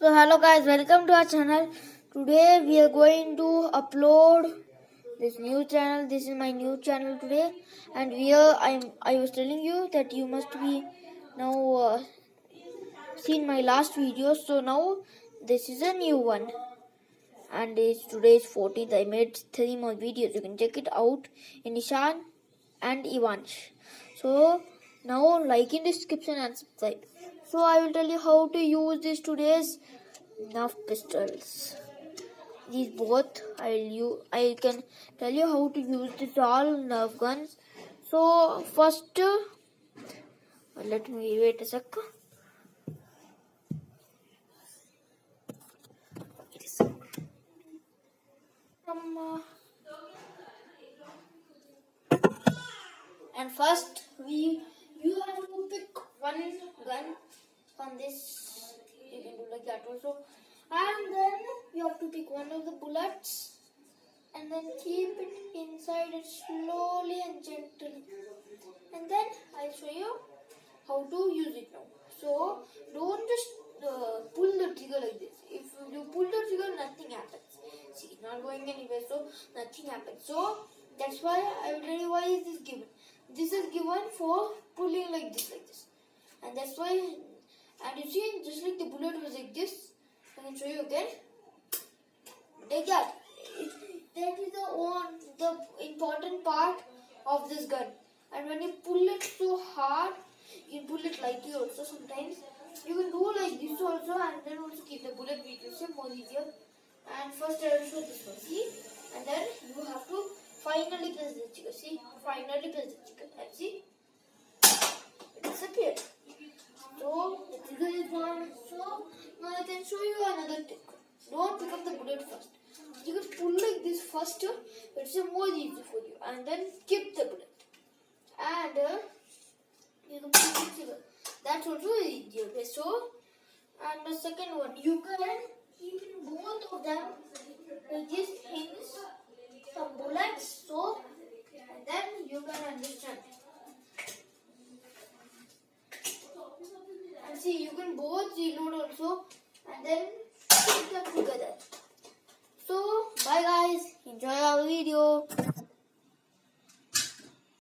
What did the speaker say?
So hello guys, welcome to our channel. Today we are going to upload this new channel. This is my new channel today, and I was telling you that you must be now seen my last video. So now this is a new one, and today's 14th. I made 3 more videos. You can check it out in Ishan and Ivansh. So now like in description and subscribe. So I will tell you how to use this today's Nerf pistols. These both I can tell you how to use this all Nerf guns. So first, let me wait a sec. And first you have to pick one gun on this. You can do like that also. And then you have to pick one of the bullets and then keep it inside it slowly and gently. And then I'll show you how to use it now. So don't just pull the trigger like this. If you pull the trigger, nothing happens. See, it's not going anywhere, so nothing happens. So that's why I will tell you why is this given. This is given for pulling like this, and that's why. And you see, just like the bullet was like this. I can show you again. Like that. That is the important part of this gun. And when you pull it so hard, you can pull it lightly also sometimes. You can do like this also, and then also keep the bullet with you. More easier. And first I will show this one. See, and then you have to finally press the trigger. See, finally press the trigger. And see, it disappeared. So the trigger is gone. So now I can show you another trick. Don't pick up the bullet first. You can pull like this first. It's more easy for you. And then keep the bullet. And you can pull the trigger. That's also easier. Okay, so, and the second one, you can keep in both of them like this in some bullets. So, and then you can understand. And see, you can both reload also, and then put them together. So, bye guys. Enjoy our video.